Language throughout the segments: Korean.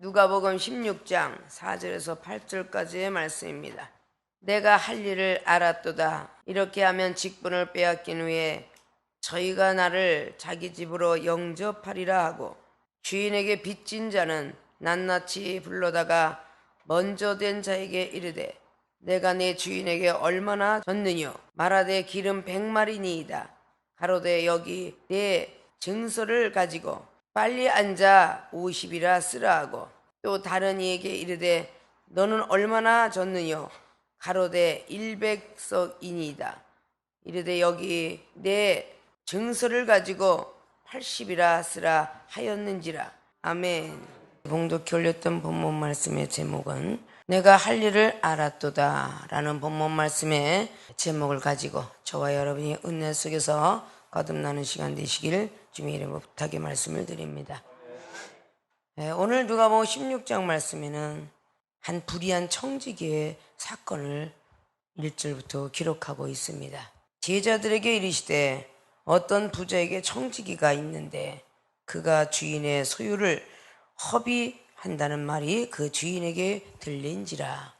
누가복음 16장 4절에서 8절까지의 말씀입니다. 내가 할 일을 알았도다. 이렇게 하면 직분을 빼앗긴 후에 저희가 나를 자기 집으로 영접하리라 하고, 주인에게 빚진 자는 낱낱이 불러다가 먼저 된 자에게 이르되, 내가 내 주인에게 얼마나 졌느뇨? 말하되 기름 100마리니이다. 가로되 여기 내 증서를 가지고 빨리 앉아 50이라 쓰라 하고, 또 다른 이에게 이르되 너는 얼마나 졌느뇨? 가로되 100석이니이다. 이르되 여기 내 증서를 가지고 80이라 쓰라 하였는지라. 아멘. 봉독해 올렸던 본문 말씀의 제목은 내가 할 일을 알았도다 라는 본문 말씀의 제목을 가지고 저와 여러분이 은혜 속에서 거듭나는 시간 되시길 주님의 이름으로 부탁의 말씀을 드립니다. 오늘 누가복음 16장 말씀에는 한 불의한 청지기의 사건을 1절부터 기록하고 있습니다. 제자들에게 이르시되 어떤 부자에게 청지기가 있는데 그가 주인의 소유를 허비한다는 말이 그 주인에게 들린지라.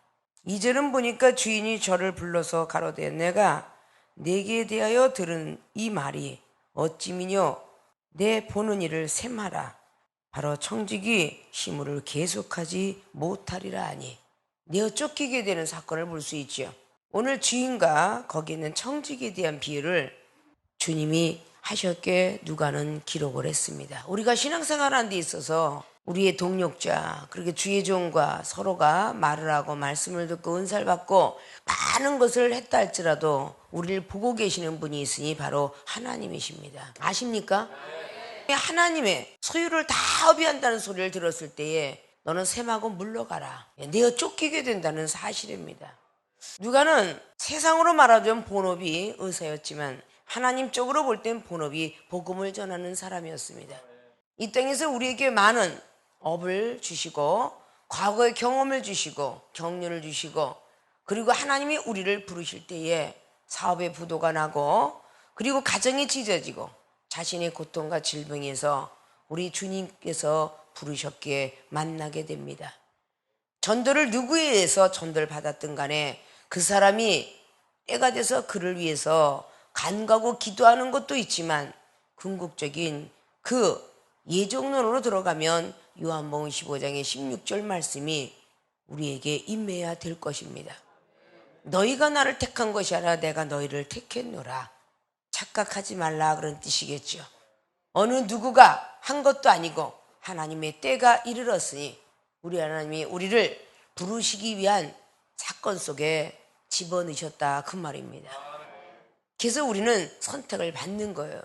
2절은 보니까 주인이 저를 불러서 가로되 내가 네게 대하여 들은 이 말이 어찌미뇨? 내 보는 일을 셈하라. 바로 청지기 시무를 계속하지 못하리라 하니, 내어 쫓기게 되는 사건을 볼 수 있죠. 오늘 주인과 거기 있는 청지기에 대한 비유를 주님이 하셨기에 누가는 기록을 했습니다. 우리가 신앙생활하는 데 있어서 우리의 동력자, 그렇게 주의 종과 서로가 말을 하고 말씀을 듣고 은사를 받고 많은 것을 했다 할지라도 우리를 보고 계시는 분이 있으니 바로 하나님이십니다. 아십니까? 하나님의 소유를 다 허비한다는 소리를 들었을 때에 너는 셈하고 물러가라. 내어 쫓기게 된다는 사실입니다. 누가는 세상으로 말하자면 본업이 의사였지만 하나님 쪽으로 볼 땐 본업이 복음을 전하는 사람이었습니다. 이 땅에서 우리에게 많은 업을 주시고 과거의 경험을 주시고 격려를 주시고, 그리고 하나님이 우리를 부르실 때에 사업의 부도가 나고 그리고 가정이 찢어지고 자신의 고통과 질병에서 우리 주님께서 부르셨기에 만나게 됩니다. 전도를 누구에 의해서 전도를 받았든 간에 그 사람이 때가 돼서 그를 위해서 간구하고 기도하는 것도 있지만, 궁극적인 그 예정론으로 들어가면 요한복음 15장의 16절 말씀이 우리에게 임해야 될 것입니다. 너희가 나를 택한 것이 아니라 내가 너희를 택했노라. 착각하지 말라 그런 뜻이겠죠. 어느 누구가 한 것도 아니고 하나님의 때가 이르렀으니 우리 하나님이 우리를 부르시기 위한 사건 속에 집어넣으셨다 그 말입니다. 그래서 우리는 선택을 받는 거예요.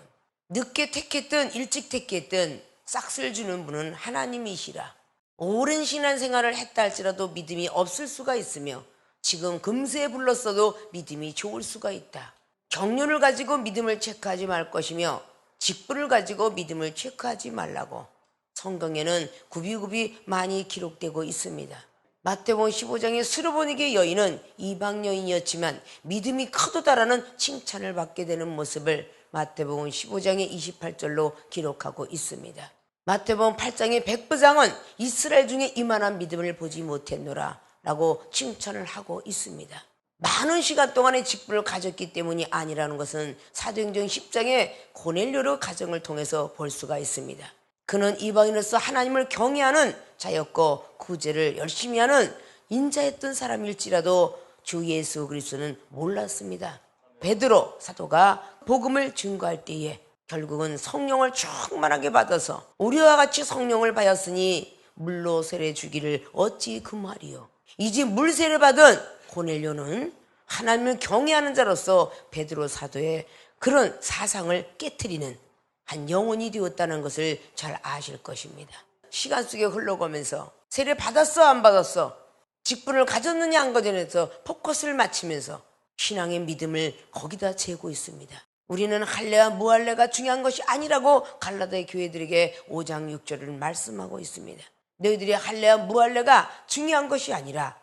늦게 택했든 일찍 택했든 싹쓸 주는 분은 하나님이시라. 오랜 신앙생활을 했다 할지라도 믿음이 없을 수가 있으며 지금 금세에 불렀어도 믿음이 좋을 수가 있다. 경륜을 가지고 믿음을 체크하지 말 것이며 직분을 가지고 믿음을 체크하지 말라고 성경에는 굽이굽이 많이 기록되고 있습니다. 마태복음 15장의 스로보니게 여인은 이방 여인이었지만 믿음이 크도다라는 칭찬을 받게 되는 모습을 마태복음 15장의 28절로 기록하고 있습니다. 마태복음 8장의 백부장은 이스라엘 중에 이만한 믿음을 보지 못했노라 라고 칭찬을 하고 있습니다. 많은 시간 동안의 직분을 가졌기 때문이 아니라는 것은 사도행전 10장의 고넬료의 가정을 통해서 볼 수가 있습니다. 그는 이방인으로서 하나님을 경외하는 자였고 구제를 열심히 하는 인자했던 사람일지라도 주 예수 그리스도는 몰랐습니다. 베드로 사도가 복음을 증거할 때에 결국은 성령을 충만하게 받아서 우리와 같이 성령을 받았으니 물로 세례 주기를 어찌 금하리요. 이제 물세례 받은 고넬료는 하나님을 경외하는 자로서 베드로 사도의 그런 사상을 깨트리는 한 영혼이 되었다는 것을 잘 아실 것입니다. 시간 속에 흘러가면서 세례 받았어 안 받았어, 직분을 가졌느냐 안 가졌느냐에서 포커스를 맞추면서 신앙의 믿음을 거기다 재고 있습니다. 우리는 할례와 무할례가 중요한 것이 아니라고 갈라디아 교회들에게 5장 6절을 말씀하고 있습니다. 너희들이 할례와 무할례가 중요한 것이 아니라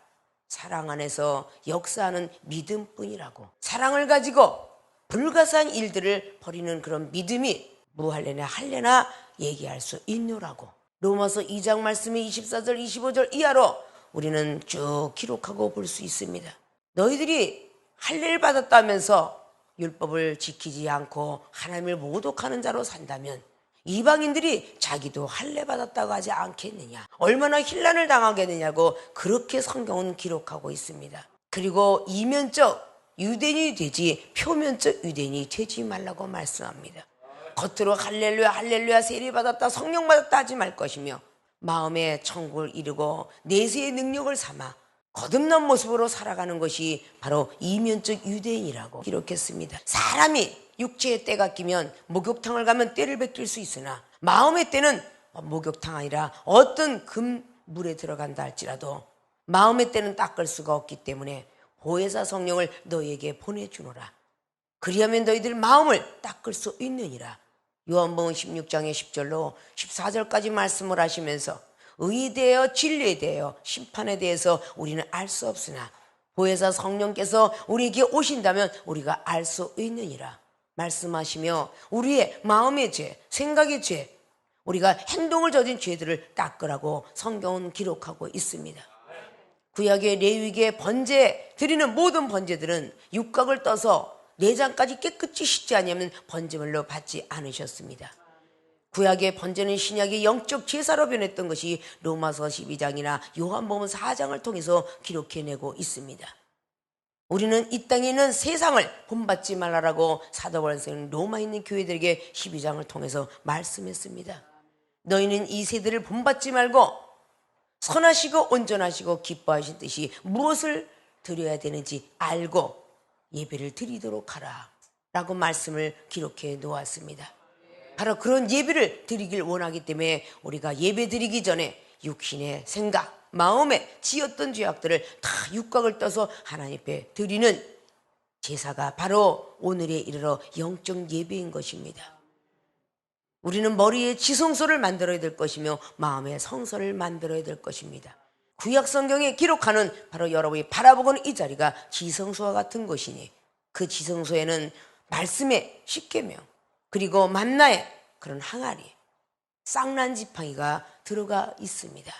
사랑 안에서 역사하는 믿음뿐이라고, 사랑을 가지고 불가사한 일들을 벌이는 그런 믿음이 무할례나 할례나 얘기할 수 있노라고. 로마서 2장 말씀의 24절 25절 이하로 우리는 쭉 기록하고 볼 수 있습니다. 너희들이 할례를 받았다면서 율법을 지키지 않고 하나님을 모독하는 자로 산다면 이방인들이 자기도 할례 받았다고 하지 않겠느냐, 얼마나 혼란을 당하겠느냐고 그렇게 성경은 기록하고 있습니다. 그리고 이면적 유대인이 되지 표면적 유대인이 되지 말라고 말씀합니다. 겉으로 할렐루야 할렐루야 세례 받았다 성령 받았다 하지 말 것이며 마음에 천국을 이루고 내세의 능력을 삼아 거듭난 모습으로 살아가는 것이 바로 이면적 유대인이라고 기록했습니다. 사람이 육체의 때가 끼면 목욕탕을 가면 때를 베낄 수 있으나 마음의 때는 목욕탕 아니라 어떤 금물에 들어간다 할지라도 마음의 때는 닦을 수가 없기 때문에 보혜사 성령을 너희에게 보내주노라. 그리하면 너희들 마음을 닦을 수 있느니라. 요한복음 16장의 10절로 14절까지 말씀을 하시면서 의에 대하여 진리에 대하여 심판에 대해서 우리는 알 수 없으나 보혜사 성령께서 우리에게 오신다면 우리가 알 수 있느니라 말씀하시며 우리의 마음의 죄, 생각의 죄, 우리가 행동을 저진 죄들을 닦으라고 성경은 기록하고 있습니다. 구약의 레위기의 번제 드리는 모든 번제들은 육각을 떠서 내장까지 깨끗이 씻지 아니하면 번제물로 받지 않으셨습니다. 구약의 번제는 신약의 영적 제사로 변했던 것이 로마서 12장이나 요한복음 4장을 통해서 기록해내고 있습니다. 우리는 이 땅에 있는 세상을 본받지 말라라고 사도 바울은 로마에 있는 교회들에게 12장을 통해서 말씀했습니다. 너희는 이 세대를 본받지 말고 선하시고 온전하시고 기뻐하신 뜻이 무엇을 드려야 되는지 알고 예배를 드리도록 하라 라고 말씀을 기록해 놓았습니다. 바로 그런 예배를 드리길 원하기 때문에 우리가 예배 드리기 전에 육신의 생각, 마음에 지었던 죄악들을 다 육각을 떠서 하나님 앞에 드리는 제사가 바로 오늘에 이르러 영적 예배인 것입니다. 우리는 머리에 지성소를 만들어야 될 것이며 마음에 성소를 만들어야 될 것입니다. 구약 성경에 기록하는 바로 여러분이 바라보고는 이 자리가 지성소와 같은 것이니 그 지성소에는 말씀의 십계명 그리고 만나의 그런 항아리, 쌍난 지팡이가 들어가 있습니다.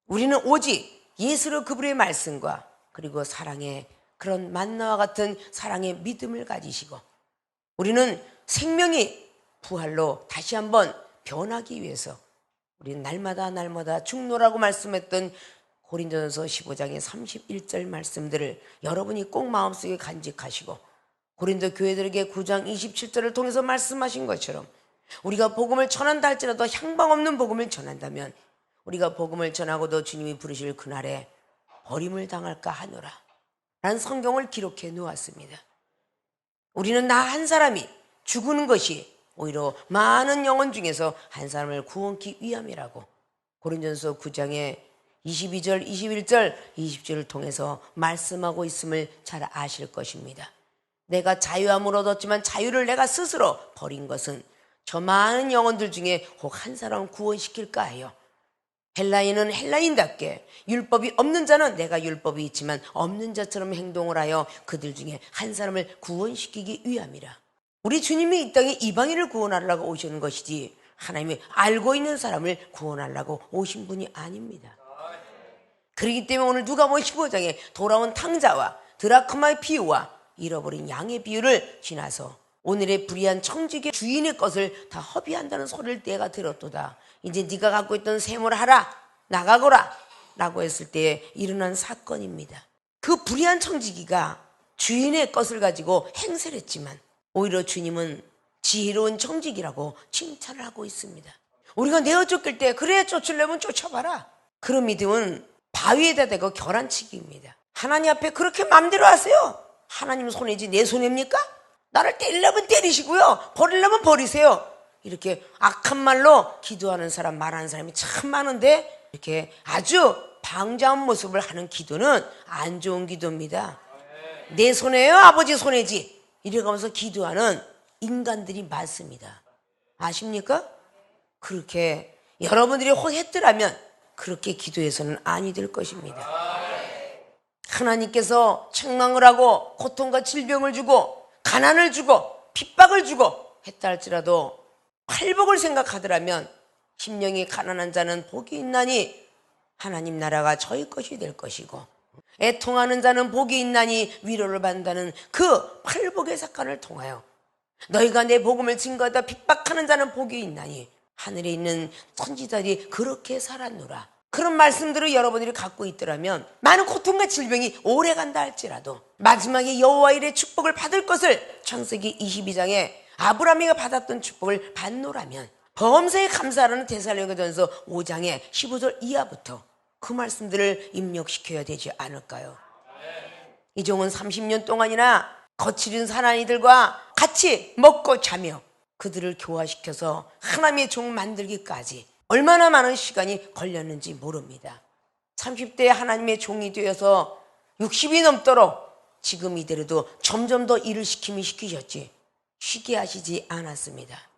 우리는 오직 예수로 그분의 말씀과 그리고 사랑의 그런 만나와 같은 사랑의 믿음을 가지시고 우리는 생명이 부활로 다시 한번 변하기 위해서 우리는 날마다 죽노라고 말씀했던 고린도전서 15장의 31절 말씀들을 여러분이 꼭 마음속에 간직하시고 고린도 교회들에게 9장 27절을 통해서 말씀하신 것처럼 우리가 복음을 전한다 할지라도 향방 없는 복음을 전한다면 우리가 복음을 전하고도 주님이 부르실 그날에 버림을 당할까 하노라 라는 성경을 기록해 놓았습니다. 우리는 나 한 사람이 죽는 것이 오히려 많은 영혼 중에서 한 사람을 구원하기 위함이라고 고린도전서 9장의 22절, 21절, 20절을 통해서 말씀하고 있음을 잘 아실 것입니다. 내가 자유함을 얻었지만 자유를 내가 스스로 버린 것은 저 많은 영혼들 중에 혹 한 사람 구원시킬까 해요. 헬라인은 헬라인답게 율법이 없는 자는 내가 율법이 있지만 없는 자처럼 행동을 하여 그들 중에 한 사람을 구원시키기 위함이라. 우리 주님이 이 땅에 이방인을 구원하려고 오시는 것이지 하나님이 알고 있는 사람을 구원하려고 오신 분이 아닙니다. 그렇기 때문에 오늘 누가복음 15장에 돌아온 탕자와 드라크마의 비유와 잃어버린 양의 비유를 지나서 오늘의 불의한 청지기 주인의 것을 다 허비한다는 소리를 내가 들었도다. 이제 네가 갖고 있던 셈을 하라 나가거라 라고 했을 때 일어난 사건입니다. 그 불의한 청지기가 주인의 것을 가지고 행세를 했지만 오히려 주님은 지혜로운 청지기라고 칭찬을 하고 있습니다. 우리가 내어 쫓길 때 그래 쫓으려면 쫓아봐라. 그런 믿음은 바위에다 대고 계란치기입니다. 하나님 앞에 그렇게 마음대로 하세요. 하나님 손이지 내 손입니까? 나를 때리려면 때리시고요 버리려면 버리세요. 이렇게 악한 말로 기도하는 사람, 말하는 사람이 참 많은데 이렇게 아주 방자한 모습을 하는 기도는 안 좋은 기도입니다. 내 손에요 아버지 손에지 이래가면서 기도하는 인간들이 많습니다. 아십니까? 그렇게 여러분들이 혹 했더라면 그렇게 기도해서는 아니 될 것입니다. 하나님께서 책망을 하고 고통과 질병을 주고 가난을 주고 핍박을 주고 했다 할지라도 팔복을 생각하더라면 심령이 가난한 자는 복이 있나니 하나님 나라가 저희 것이 될 것이고, 애통하는 자는 복이 있나니 위로를 받는다는 그 팔복의 사건을 통하여 너희가 내 복음을 증거하다 핍박하는 자는 복이 있나니 하늘에 있는 선지자들이 그렇게 살았노라. 그런 말씀들을 여러분들이 갖고 있더라면 많은 고통과 질병이 오래 간다 할지라도 마지막에 여호와 일의 축복을 받을 것을 창세기 22장에 아브라함이가 받았던 축복을 받노라면 범사에 감사하라는 데살로니가전서 5장의 15절 이하부터 그 말씀들을 입력시켜야 되지 않을까요? 이종은 30년 동안이나 거칠은 사나이들과 같이 먹고 자며 그들을 교화시켜서 하나님의 종 만들기까지 얼마나 많은 시간이 걸렸는지 모릅니다. 30대에 하나님의 종이 되어서 60이 넘도록 지금 이대로도 점점 더 일을 시키셨지 쉬게 하시지 않았습니다.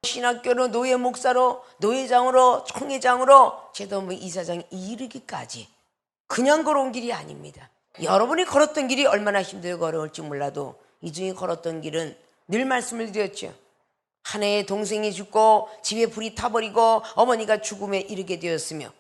신학교로 노예 목사로 노회장으로 총회장으로 제도부 이사장에 이르기까지 그냥 걸어온 길이 아닙니다. 여러분이 걸었던 길이 얼마나 힘들고 어려울지 몰라도 이중이 걸었던 길은 늘 말씀을 드렸죠. 한 해에 동생이 죽고 집에 불이 타버리고 어머니가 죽음에 이르게 되었으며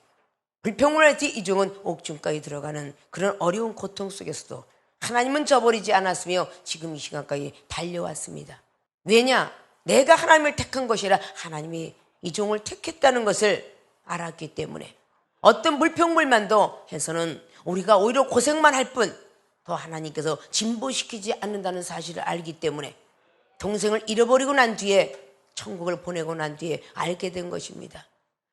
불평을 했지 이중은 옥중까지 들어가는 그런 어려운 고통 속에서도 하나님은 저버리지 않았으며 지금 이 시간까지 달려왔습니다. 왜냐? 내가 하나님을 택한 것이라 하나님이 이종을 택했다는 것을 알았기 때문에 어떤 물평물만도 해서는 우리가 오히려 고생만 할 뿐 더 하나님께서 진보시키지 않는다는 사실을 알기 때문에 동생을 잃어버리고 난 뒤에 천국을 보내고 난 뒤에 알게 된 것입니다.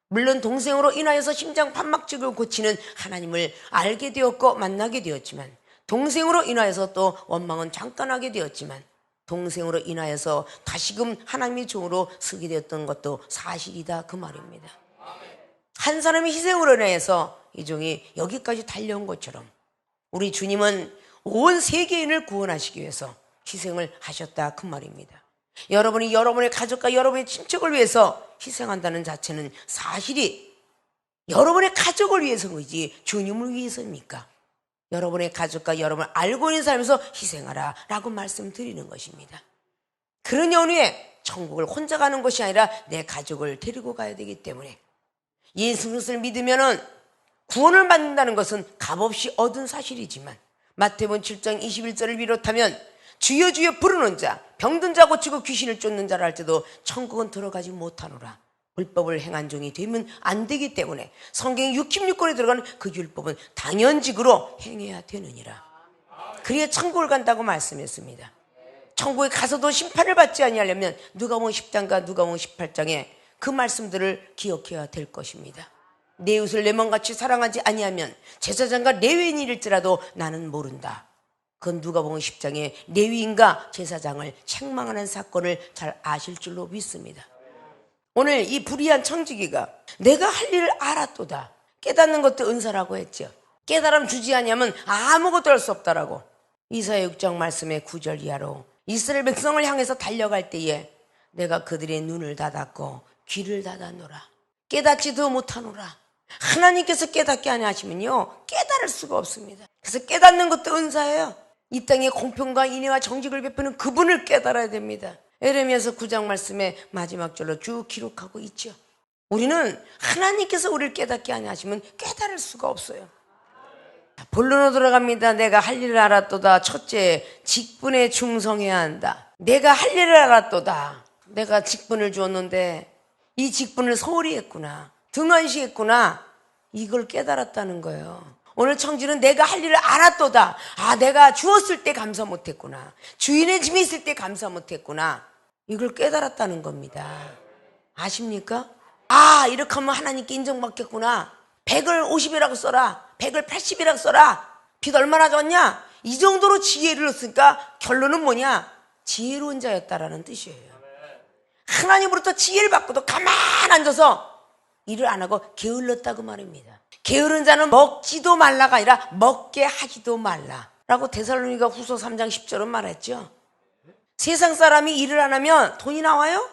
물론 동생으로 인하여서 심장 판막증을 고치는 하나님을 알게 되었고 만나게 되었지만 동생으로 인하여서 또 원망은 잠깐 하게 되었지만 동생으로 인하여서 다시금 하나님의 종으로 서게 되었던 것도 사실이다 그 말입니다. 한 사람의 희생으로 인해서 이 종이 여기까지 달려온 것처럼 우리 주님은 온 세계인을 구원하시기 위해서 희생을 하셨다 그 말입니다. 여러분이 여러분의 가족과 여러분의 친척을 위해서 희생한다는 자체는 사실이 여러분의 가족을 위해서이지 주님을 위해서입니까? 여러분의 가족과 여러분을 알고 있는 사람에서 희생하라 라고 말씀드리는 것입니다. 그런 연후에 천국을 혼자 가는 것이 아니라 내 가족을 데리고 가야 되기 때문에 예수 그리스도를 믿으면 구원을 받는다는 것은 값없이 얻은 사실이지만 마태복음 7장 21절을 비롯하면 주여 주여 부르는 자 병든 자 고치고 귀신을 쫓는 자라 할 때도 천국은 들어가지 못하노라. 율법을 행한 종이 되면 안 되기 때문에 성경 66권에 들어가는 그 율법은 당연직으로 행해야 되느니라. 그래야 천국을 간다고 말씀했습니다. 천국에 가서도 심판을 받지 아니하려면 누가복음 10장과 누가복음 18장에 그 말씀들을 기억해야 될 것입니다. 내 이웃을 내 몸같이 사랑하지 아니하면 제사장과 레위인일지라도 나는 모른다. 그건 누가복음 10장에 레위인과 제사장을 책망하는 사건을 잘 아실 줄로 믿습니다. 오늘 이 불의한 청지기가 내가 할 일을 알았도다. 깨닫는 것도 은사라고 했죠. 깨달음 주지 아니하면 아무것도 할 수 없다라고. 이사야 6장 말씀의 9절 이하로 이스라엘 백성을 향해서 달려갈 때에 내가 그들의 눈을 닫았고 귀를 닫아노라. 깨닫지도 못하노라. 하나님께서 깨닫게 아니하시면요 깨달을 수가 없습니다. 그래서 깨닫는 것도 은사예요. 이 땅에 공평과 인애와 정직을 베푸는 그분을 깨달아야 됩니다. 에레미야서 9장 말씀의 마지막 절로 쭉 기록하고 있죠. 우리는 하나님께서 우리를 깨닫게 아니하시면 깨달을 수가 없어요. 본론으로 들어갑니다. 내가 할 일을 알았도다. 첫째, 직분에 충성해야 한다. 내가 할 일을 알았도다. 내가 직분을 주었는데 이 직분을 소홀히 했구나. 등한시했구나. 이걸 깨달았다는 거예요. 오늘 청지는 내가 할 일을 알았도다. 아, 내가 주었을 때 감사 못했구나. 주인의 짐이 있을 때 감사 못했구나. 이걸 깨달았다는 겁니다. 아십니까? 아, 이렇게 하면 하나님께 인정받겠구나. 100을 50이라고 써라. 100을 80이라고 써라. 빚 얼마나 졌냐? 이 정도로 지혜를 얻으니까 결론은 뭐냐? 지혜로운 자였다라는 뜻이에요. 하나님으로부터 지혜를 받고도 가만 앉아서 일을 안 하고 게을렀다고 말입니다. 게으른 자는 먹지도 말라가 아니라 먹게 하지도 말라라고 데살로니가 후서 3장 10절은 말했죠. 세상 사람이 일을 안 하면 돈이 나와요?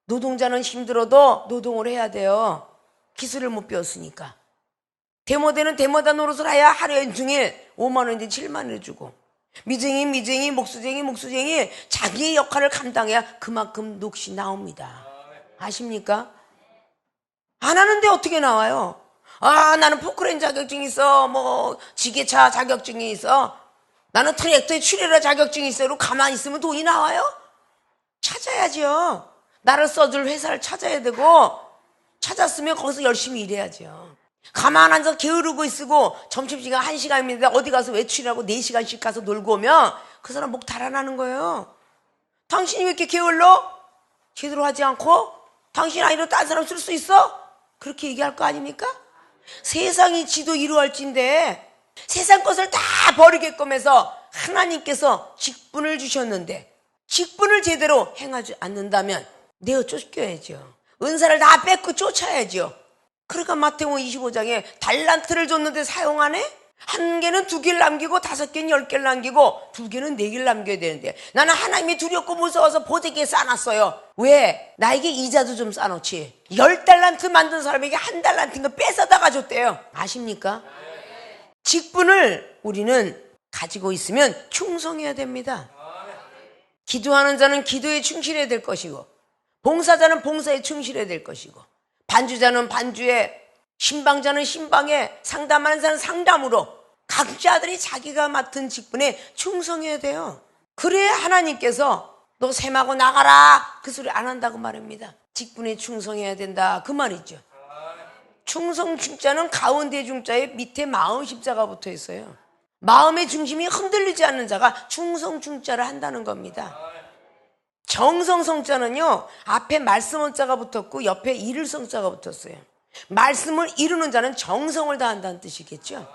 노동자는 힘들어도 노동을 해야 돼요. 기술을 못 배웠으니까. 데모대는 데모다 노릇을 해야 하루에 중에 5만 원인데 7만 원을 주고, 미쟁이, 목수쟁이 자기의 역할을 감당해야 그만큼 녹시 나옵니다. 아십니까? 안 하는데 어떻게 나와요? 아, 나는 포크레인 자격증이 있어. 뭐 지게차 자격증이 있어. 나는 트랙터에 출애라 자격증이 있어. 이러고 가만히 있으면 돈이 나와요? 찾아야죠. 나를 써줄 회사를 찾아야 되고, 찾았으면 거기서 열심히 일해야죠. 가만 앉아서 게으르고 있고 점심시간 1시간입니다. 어디 가서 외출하고 4시간씩 가서 놀고 오면 그 사람 목 달아나는 거예요. 당신이 왜 이렇게 게을러? 제대로 하지 않고? 당신 아니로 딴 사람 쓸 수 있어? 그렇게 얘기할 거 아닙니까? 세상이 지도 이루어할진데 세상 것을 다 버리게끔 해서 하나님께서 직분을 주셨는데 직분을 제대로 행하지 않는다면 내어 쫓겨야죠. 은사를 다 뺏고 쫓아야죠. 그러니까 마태복음 25장에 달란트를 줬는데 사용 안 해? 1개는 2개를 남기고 5개는 10개를 남기고 2개는 4개를 남겨야 되는데 나는 하나님이 두렵고 무서워서 보대기에 싸놨어요. 왜? 나에게 이자도 좀 싸놓지. 10달란트 만든 사람에게 1달란트인가 뺏어다가 줬대요. 아십니까? 직분을 우리는 가지고 있으면 충성해야 됩니다. 기도하는 자는 기도에 충실해야 될 것이고 봉사자는 봉사에 충실해야 될 것이고 반주자는 반주에 신방자는 신방에 상담하는 자는 상담으로 각자들이 자기가 맡은 직분에 충성해야 돼요. 그래야 하나님께서 너 셈하고 나가라 그 소리 안 한다고 말합니다. 직분에 충성해야 된다 그 말이죠. 충성 중자는 가운데 중자에 밑에 마음 십자가 붙어 있어요. 마음의 중심이 흔들리지 않는 자가 충성 중자를 한다는 겁니다. 정성 성자는요 앞에 말씀 원자가 붙었고 옆에 이룰 성자가 붙었어요. 말씀을 이루는 자는 정성을 다한다는 뜻이겠죠.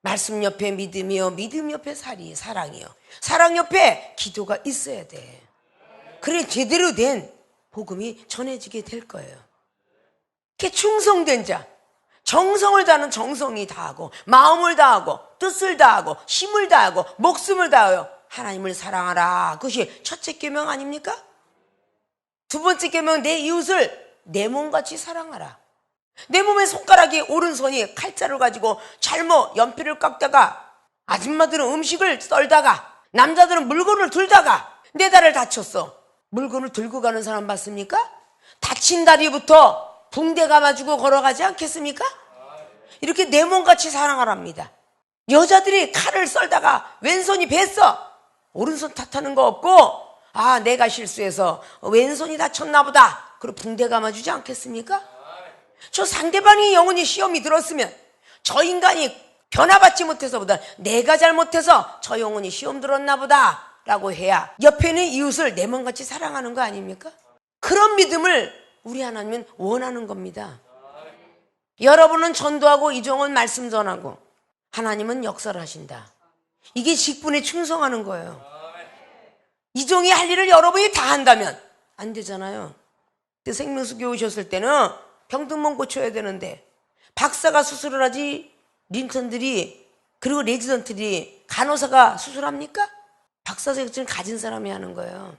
말씀 옆에 믿음이요 믿음 옆에 사랑이요 사랑 옆에 기도가 있어야 돼. 그래 제대로 된 복음이 전해지게 될 거예요. 이렇게 충성된 자 정성을 다하는 정성이 다하고 마음을 다하고 뜻을 다하고 힘을 다하고 목숨을 다하여 하나님을 사랑하라. 그것이 첫째 계명 아닙니까? 두 번째 계명은 내 이웃을 내 몸같이 사랑하라. 내 몸의 손가락이 오른손이 칼자루 가지고 잘못 연필을 깎다가 아줌마들은 음식을 썰다가 남자들은 물건을 들다가 내 다리를 다쳤어. 물건을 들고 가는 사람 봤습니까? 다친 다리부터 붕대 감아주고 걸어가지 않겠습니까? 이렇게 내 몸같이 사랑하랍니다. 여자들이 칼을 썰다가 왼손이 뱄어. 오른손 탓하는 거 없고 아 내가 실수해서 왼손이 다쳤나 보다. 그리고 붕대 감아주지 않겠습니까? 저 상대방이 영혼이 시험이 들었으면 저 인간이 변화받지 못해서 보다 내가 잘못해서 저 영혼이 시험 들었나 보다 라고 해야 옆에 있는 이웃을 내 몸같이 사랑하는 거 아닙니까? 그런 믿음을 우리 하나님은 원하는 겁니다. 여러분은 전도하고 이종은 말씀 전하고 하나님은 역사를 하신다. 이게 직분에 충성하는 거예요. 이종이 할 일을 여러분이 다 한다면 안 되잖아요. 생명수교 오셨을 때는 병든몸 고쳐야 되는데 박사가 수술을 하지 린턴들이 그리고 레지던트들이 간호사가 수술합니까? 박사 자격증을 가진 사람이 하는 거예요.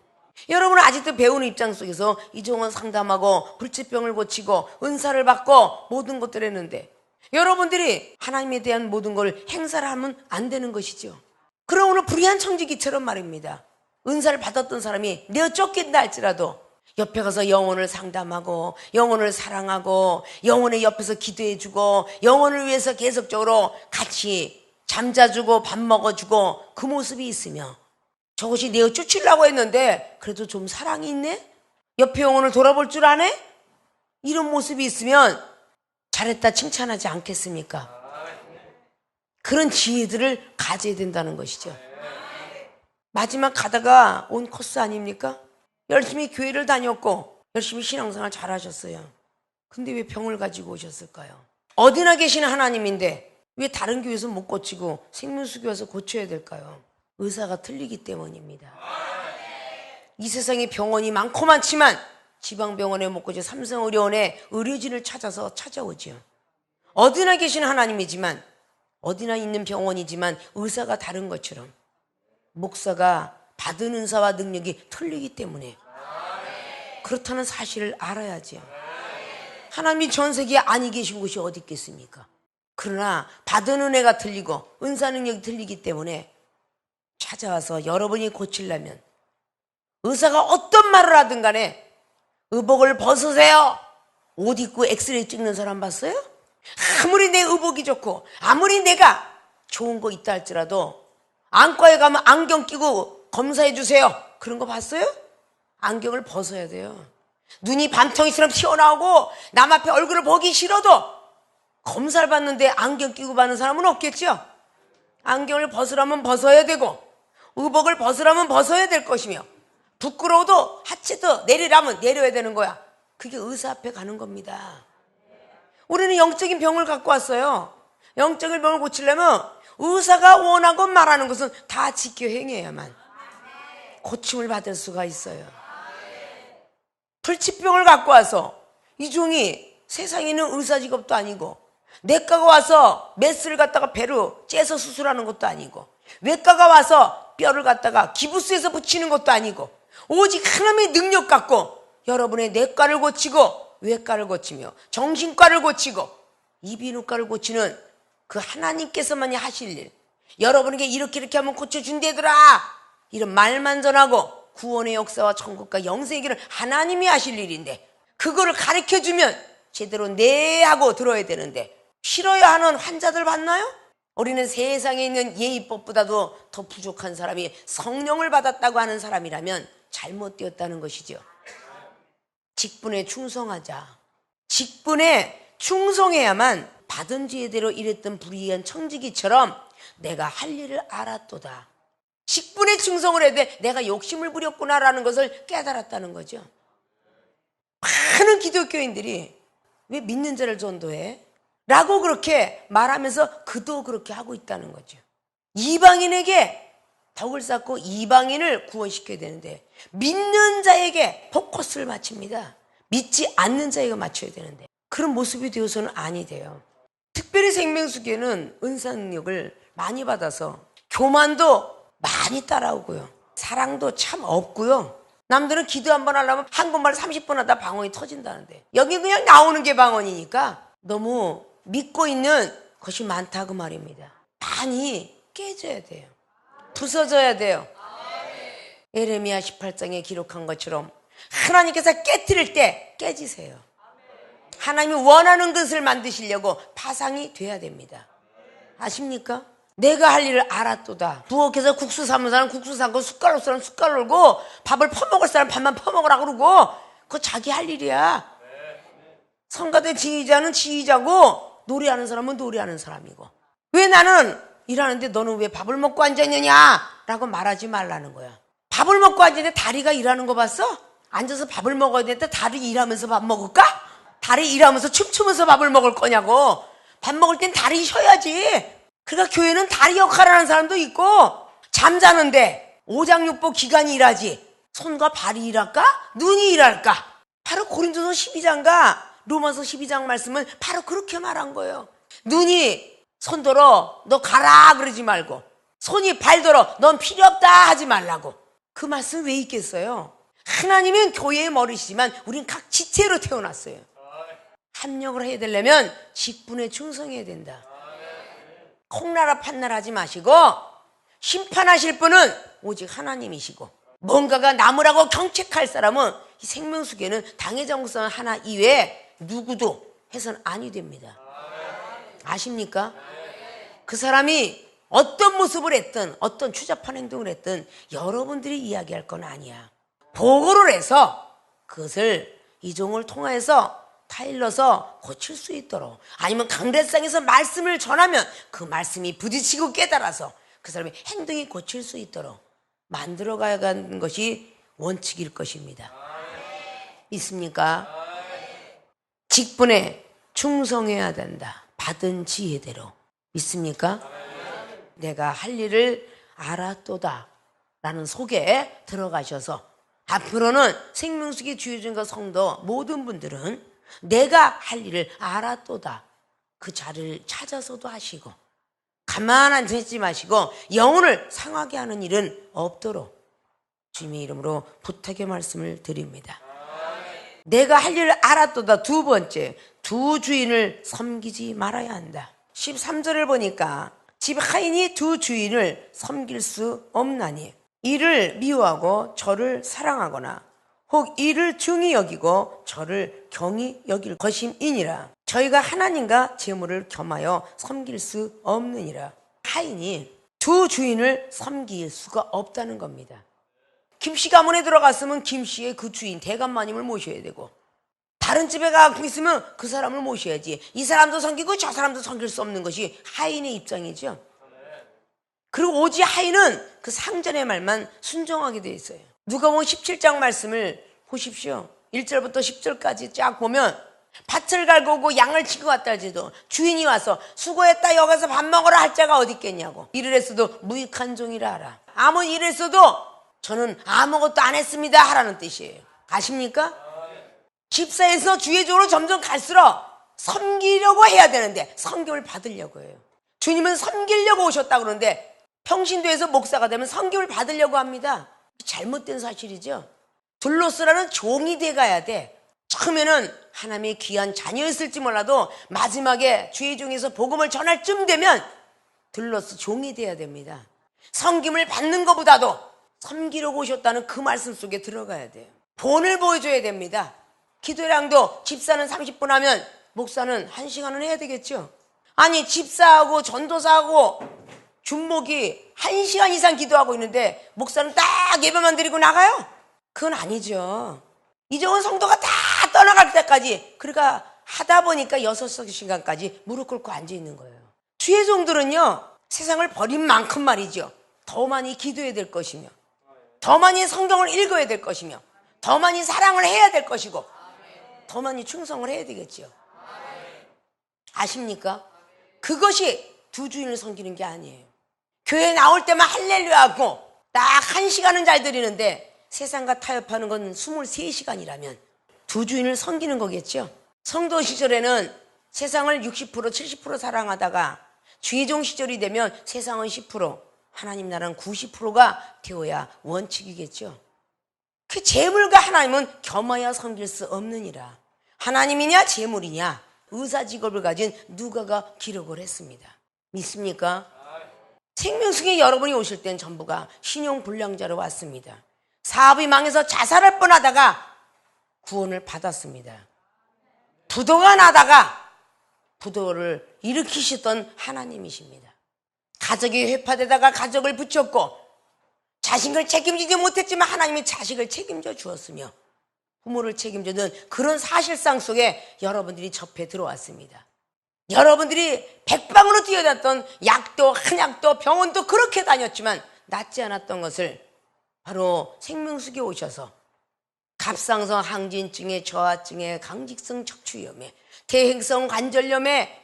여러분은 아직도 배우는 입장 속에서 이종원 상담하고 불치병을 고치고 은사를 받고 모든 것들을 했는데 여러분들이 하나님에 대한 모든 걸 행사를 하면 안 되는 것이죠. 그럼 오늘 불의한 청지기처럼 말입니다. 은사를 받았던 사람이 내어 쫓긴다 할지라도 옆에 가서 영혼을 상담하고 영혼을 사랑하고 영혼의 옆에서 기도해주고 영혼을 위해서 계속적으로 같이 잠자주고 밥 먹어주고 그 모습이 있으며 저것이 내어 쫓으려고 했는데 그래도 좀 사랑이 있네? 옆에 영혼을 돌아볼 줄 아네? 이런 모습이 있으면 잘했다 칭찬하지 않겠습니까? 그런 지혜들을 가져야 된다는 것이죠. 마지막 가다가 온 코스 아닙니까? 열심히 교회를 다녔고 열심히 신앙생활 잘하셨어요. 근데 왜 병을 가지고 오셨을까요? 어디나 계시는 하나님인데 왜 다른 교회에서 못 고치고 생명수교 와서 고쳐야 될까요? 의사가 틀리기 때문입니다. 이 세상에 병원이 많고 많지만 지방병원에 못 고쳐 삼성의료원에 의료진을 찾아서 찾아오죠. 어디나 계시는 하나님이지만 어디나 있는 병원이지만 의사가 다른 것처럼 목사가 받은 은사와 능력이 틀리기 때문에 그렇다는 사실을 알아야죠. 하나님이 전 세계에 아니 계신 곳이 어디 있겠습니까? 그러나 받은 은혜가 틀리고 은사 능력이 틀리기 때문에 찾아와서 여러분이 고치려면 의사가 어떤 말을 하든 간에 의복을 벗으세요. 옷 입고 엑스레이 찍는 사람 봤어요? 아무리 내 의복이 좋고 아무리 내가 좋은 거 있다 할지라도 안과에 가면 안경 끼고 검사해 주세요. 그런 거 봤어요? 안경을 벗어야 돼요. 눈이 밤텅이처럼 튀어나오고 남 앞에 얼굴을 보기 싫어도 검사를 받는데 안경 끼고 받는 사람은 없겠죠? 안경을 벗으라면 벗어야 되고 의복을 벗으라면 벗어야 될 것이며 부끄러워도 하체도 내리라면 내려야 되는 거야. 그게 의사 앞에 가는 겁니다. 우리는 영적인 병을 갖고 왔어요. 영적인 병을 고치려면 의사가 원하고 말하는 것은 다 지켜 행해야만 고침을 받을 수가 있어요. 불치병을 갖고 와서 이 종이 세상에 있는 의사 직업도 아니고 내과가 와서 메스를 갖다가 배로 째서 수술하는 것도 아니고 외과가 와서 뼈를 갖다가 기부스에서 붙이는 것도 아니고 오직 하나님의 능력 갖고 여러분의 내과를 고치고 외과를 고치며 정신과를 고치고 이비인후과를 고치는 그 하나님께서만이 하실 일, 여러분에게 이렇게 하면 고쳐준대더라 이런 말만 전하고 구원의 역사와 천국과 영생의 길을 하나님이 하실 일인데 그거를 가르쳐주면 제대로 네 하고 들어야 되는데 싫어야 하는 환자들 봤나요? 우리는 세상에 있는 예의법보다도 더 부족한 사람이 성령을 받았다고 하는 사람이라면 잘못되었다는 것이죠. 직분에 충성하자. 직분에 충성해야만 받은 지혜대로 일했던 불의한 청지기처럼 내가 할 일을 알았도다. 직분에 충성을 해야 돼. 내가 욕심을 부렸구나라는 것을 깨달았다는 거죠. 많은 기독교인들이 왜 믿는 자를 전도해? 라고 그렇게 말하면서 그도 그렇게 하고 있다는 거죠. 이방인에게 덕을 쌓고 이방인을 구원시켜야 되는데 믿는 자에게 포커스를 맞춥니다. 믿지 않는 자에게 맞춰야 되는데 그런 모습이 되어서는 아니 돼요. 특별히 생명수계는 은사 능력을 많이 받아서 교만도 많이 따라오고요. 사랑도 참 없고요. 남들은 기도 한 번 하려면 한국말 30분 하다 방언이 터진다는데 여기 그냥 나오는 게 방언이니까 너무 믿고 있는 것이 많다고 말입니다. 많이 깨져야 돼요. 부서져야 돼요. 에레미야 18장에 기록한 것처럼 하나님께서 깨트릴 때 깨지세요. 하나님이 원하는 것을 만드시려고 파상이 돼야 됩니다. 아십니까? 내가 할 일을 알았도다. 부엌에서 국수 삶은 사람 국수 삶고 숟갈로 사람 숟갈 놀고 밥을 퍼먹을 사람 밥만 퍼먹으라고 그러고 그거 자기 할 일이야. 성가대 지휘자는 지휘자고 노래하는 사람은 노래하는 사람이고 왜 나는 일하는데 너는 왜 밥을 먹고 앉아있느냐 라고 말하지 말라는 거야. 밥을 먹고 앉았는데 다리가 일하는 거 봤어? 앉아서 밥을 먹어야 되는데 다리 일하면서 밥 먹을까? 다리 일하면서 춤추면서 밥을 먹을 거냐고. 밥 먹을 땐 다리 쉬어야지. 그러니까 교회는 다리 역할을 하는 사람도 있고 잠자는데 오장육부 기관이 일하지 손과 발이 일할까? 눈이 일할까? 바로 고린도서 12장과 로마서 12장 말씀은 바로 그렇게 말한 거예요. 눈이 손들어 너 가라 그러지 말고 손이 발들어 넌 필요 없다 하지 말라고. 그 말씀 왜 있겠어요? 하나님은 교회의 머리시지만 우린 각 지체로 태어났어요. 합력을 해야 되려면 직분에 충성해야 된다. 콩나라 판나라 하지 마시고 심판하실 분은 오직 하나님이시고 뭔가가 남으라고 경책할 사람은 이 생명수계는 당회장성 하나 이외에 누구도 해서는 아니 됩니다. 아십니까? 그 사람이 어떤 모습을 했든 어떤 추잡한 행동을 했든 여러분들이 이야기할 건 아니야. 보고를 해서 그것을 이종을 통해서 타일러서 고칠 수 있도록 아니면 강대상에서 말씀을 전하면 그 말씀이 부딪히고 깨달아서 그 사람의 행동이 고칠 수 있도록 만들어가야 하는 것이 원칙일 것입니다. 있습니까? 직분에 충성해야 된다. 받은 지혜대로. 있습니까? 내가 할 일을 알았도다 라는 속에 들어가셔서 앞으로는 생명수기 주요전과 성도 모든 분들은 내가 할 일을 알았도다 그 자리를 찾아서도 하시고 가만 앉지 마시고 영혼을 상하게 하는 일은 없도록 주님의 이름으로 부탁의 말씀을 드립니다. 내가 할 일을 알았도다. 두 번째, 두 주인을 섬기지 말아야 한다. 13절을 보니까 집 하인이 두 주인을 섬길 수 없나니 이를 미워하고 저를 사랑하거나 혹 이를 중히 여기고 저를 경히 여길 것임이니라. 저희가 하나님과 재물을 겸하여 섬길 수 없느니라. 하인이 두 주인을 섬길 수가 없다는 겁니다. 김씨 가문에 들어갔으면 김씨의 그 주인 대감마님을 모셔야 되고, 다른 집에 가고 있으면 그 사람을 모셔야지. 이 사람도 섬기고 저 사람도 섬길 수 없는 것이 하인의 입장이죠. 그리고 오직 하인은 그 상전의 말만 순종하게 되어 있어요. 누가복음 17장 말씀을 보십시오. 1절부터 10절까지 쫙 보면 밭을 갈고 오고 양을 치고 왔다 할지도 주인이 와서 수고했다 여기서 밥 먹으라 할 자가 어디 있겠냐고. 일을 했어도 무익한 종이라 하라. 아무 일을 했어도 저는 아무것도 안 했습니다 하라는 뜻이에요. 아십니까? 집사에서 주의적으로 점점 갈수록 섬기려고 해야 되는데 섬김을 받으려고 해요. 주님은 섬기려고 오셨다고 그러는데 평신도에서 목사가 되면 섬김을 받으려고 합니다. 잘못된 사실이죠. 둘로스라는 종이 돼가야 돼. 처음에는 하나님의 귀한 자녀였을지 몰라도 마지막에 주의 종에서 복음을 전할 쯤 되면 둘로스 종이 돼야 됩니다. 섬김을 받는 것보다도 섬기려고 오셨다는 그 말씀 속에 들어가야 돼요. 본을 보여줘야 됩니다. 기도량도 집사는 30분 하면 목사는 1시간은 해야 되겠죠. 아니 집사하고 전도사하고 준목이 1시간 이상 기도하고 있는데 목사는 딱 예배만 드리고 나가요? 그건 아니죠. 이정은 성도가 다 떠나갈 때까지 그러니까 하다 보니까 6시간까지 무릎 꿇고 앉아있는 거예요. 주의 종들은요 세상을 버린 만큼 말이죠 더 많이 기도해야 될 것이며 더 많이 성경을 읽어야 될 것이며 더 많이 사랑을 해야 될 것이고 더 많이 충성을 해야 되겠죠. 아십니까? 그것이 두 주인을 섬기는 게 아니에요. 교회 나올 때만 할렐루야 하고 딱 1시간은 잘 드리는데 세상과 타협하는 건 23시간이라면 두 주인을 섬기는 거겠죠. 성도 시절에는 세상을 60% 70% 사랑하다가 주의종 시절이 되면 세상은 10% 하나님 나라는 90%가 되어야 원칙이겠죠. 그 재물과 하나님은 겸하여 섬길 수 없느니라. 하나님이냐 재물이냐 의사직업을 가진 누가가 기록을 했습니다. 믿습니까? 생명수에 여러분이 오실 땐 전부가 신용불량자로 왔습니다. 사업이 망해서 자살할 뻔하다가 구원을 받았습니다. 부도가 나다가 부도를 일으키셨던 하나님이십니다. 가족이 회파되다가 가족을 붙였고 자식을 책임지지 못했지만 하나님이 자식을 책임져 주었으며 부모를 책임져준 그런 사실상 속에 여러분들이 접해 들어왔습니다. 여러분들이 백방으로 뛰어다녔던 약도 한약도 병원도 그렇게 다녔지만 낫지 않았던 것을 바로 생명수에 오셔서 갑상선 항진증에 저하증에 강직성 척추염에 대행성 관절염에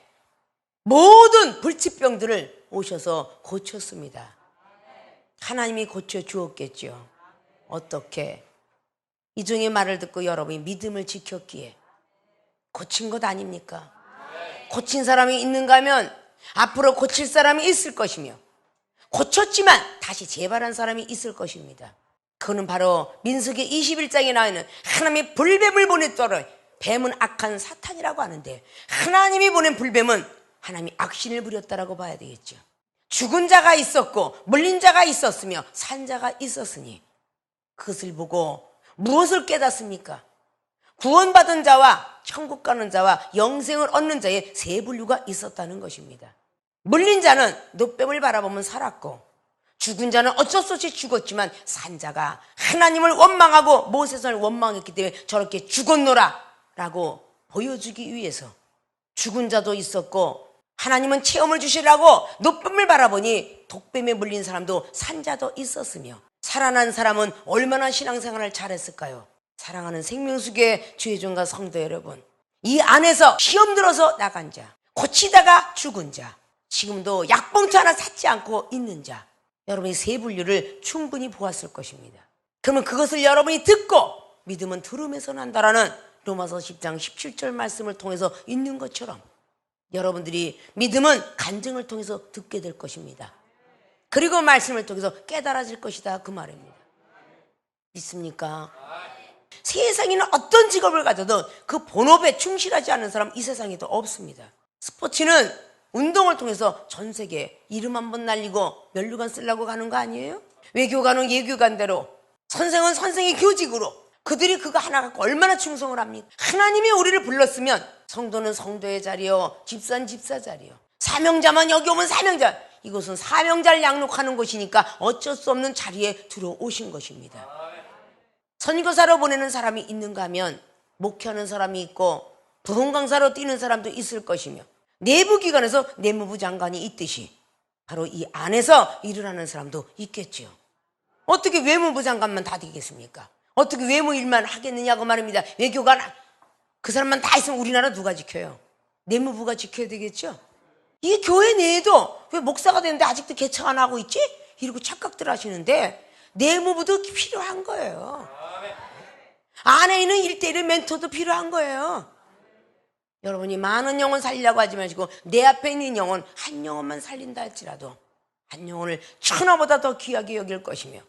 모든 불치병들을 오셔서 고쳤습니다. 하나님이 고쳐주었겠죠. 어떻게? 이종의 말을 듣고 여러분이 믿음을 지켰기에 고친 것 아닙니까? 고친 사람이 있는가 하면 앞으로 고칠 사람이 있을 것이며 고쳤지만 다시 재발한 사람이 있을 것입니다. 그거는 바로 민수기 21장에 나와 있는 하나님의 불뱀을 보냈더라. 뱀은 악한 사탄이라고 하는데 하나님이 보낸 불뱀은 하나님이 악신을 부렸다라고 봐야 되겠죠. 죽은 자가 있었고 물린 자가 있었으며 산 자가 있었으니 그것을 보고 무엇을 깨닫습니까? 구원받은 자와 천국 가는 자와 영생을 얻는 자의 세 분류가 있었다는 것입니다. 물린 자는 노뱀을 바라보면 살았고 죽은 자는 어쩔 수 없이 죽었지만 산 자가 하나님을 원망하고 모세를 원망했기 때문에 저렇게 죽었노라 라고 보여주기 위해서 죽은 자도 있었고 하나님은 체험을 주시라고 노뱀을 바라보니 독뱀에 물린 사람도 산 자도 있었으며 살아난 사람은 얼마나 신앙생활을 잘했을까요? 사랑하는 생명수계 주의종과 성도 여러분, 이 안에서 시험 들어서 나간 자, 고치다가 죽은 자, 지금도 약봉투 하나 샀지 않고 있는 자, 여러분이 세 분류를 충분히 보았을 것입니다. 그러면 그것을 여러분이 듣고 믿음은 들음에서 난다라는 로마서 10장 17절 말씀을 통해서 있는 것처럼 여러분들이 믿음은 간증을 통해서 듣게 될 것입니다. 그리고 말씀을 통해서 깨달아질 것이다 그 말입니다. 믿습니까? 세상에는 어떤 직업을 가져도 그 본업에 충실하지 않은 사람 이 세상에도 없습니다. 스포츠는 운동을 통해서 전 세계 이름 한번 날리고 면류관 쓰려고 가는 거 아니에요? 외교관은 외교관대로, 선생은 선생의 교직으로 그들이 그거 하나 갖고 얼마나 충성을 합니까? 하나님이 우리를 불렀으면 성도는 성도의 자리요, 집사는 집사 자리요, 사명자만 여기 오면 사명자. 이곳은 사명자를 양육하는 곳이니까 어쩔 수 없는 자리에 들어오신 것입니다. 선교사로 보내는 사람이 있는가 하면 목회하는 사람이 있고 부흥 강사로 뛰는 사람도 있을 것이며 내부기관에서 내무부 장관이 있듯이 바로 이 안에서 일을 하는 사람도 있겠지요. 어떻게 외무부 장관만 다 되겠습니까? 어떻게 외무 일만 하겠느냐고 말입니다. 외교관 그 사람만 다 있으면 우리나라 누가 지켜요? 내무부가 지켜야 되겠죠. 이 교회 내에도 왜 목사가 되는데 아직도 개척 안 하고 있지? 이러고 착각들 하시는데 내무부도 필요한 거예요. 안에 있는 1:1 멘토도 필요한 거예요. 여러분이 많은 영혼 살리려고 하지 마시고 내 앞에 있는 영혼 한 영혼만 살린다 할지라도 한 영혼을 천하보다 더 귀하게 여길 것이며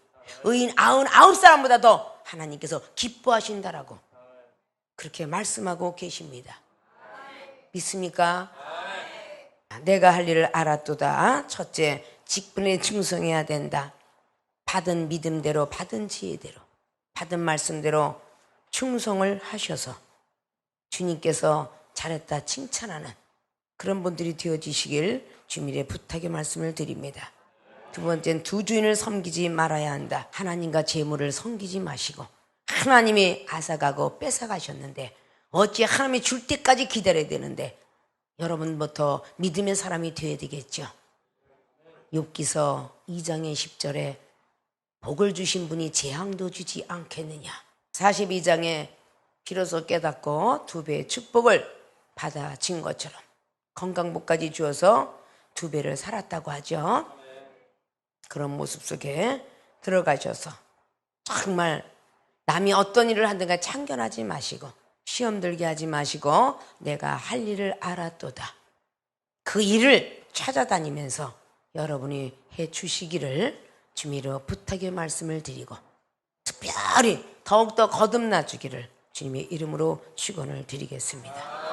의인 99사람보다 더 하나님께서 기뻐하신다라고 그렇게 말씀하고 계십니다. 믿습니까? 내가 할 일을 알았도다. 첫째, 직분에 충성해야 된다. 받은 믿음대로, 받은 지혜대로, 받은 말씀대로 충성을 하셔서 주님께서 잘했다 칭찬하는 그런 분들이 되어지시길 주님의 부탁의 말씀을 드립니다. 두 번째는 두 주인을 섬기지 말아야 한다. 하나님과 재물을 섬기지 마시고 하나님이 앗아가고 뺏어가셨는데 어찌 하나님이 줄 때까지 기다려야 되는데 여러분부터 믿음의 사람이 되어야 되겠죠. 욥기서 2장의 10절에 복을 주신 분이 재앙도 주지 않겠느냐. 42장에 비로소 깨닫고 2배의 축복을 받아진 것처럼 건강복까지 주어서 2배를 살았다고 하죠. 그런 모습 속에 들어가셔서 정말 남이 어떤 일을 하든가 참견하지 마시고 시험 들게 하지 마시고 내가 할 일을 알았도다. 그 일을 찾아다니면서 여러분이 해 주시기를 주미로 부탁의 말씀을 드리고 특별히 더욱더 거듭나 주기를 주님의 이름으로 축원을 드리겠습니다.